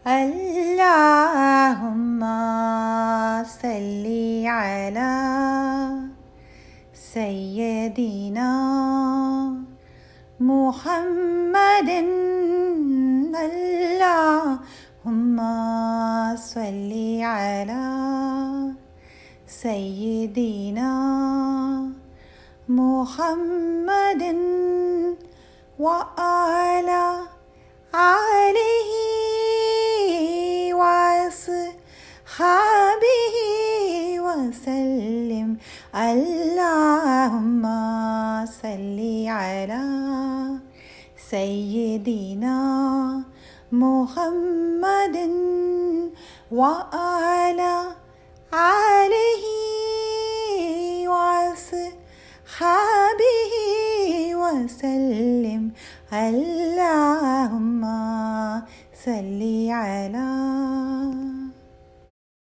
اللهم صل على سيدنا محمد. اللهم صل على سيدنا محمد وعلى آله وصحبه وسلم. اللهم صل على سيدنا محمد وعلى آله وصحبه وسلم. اللهم صل على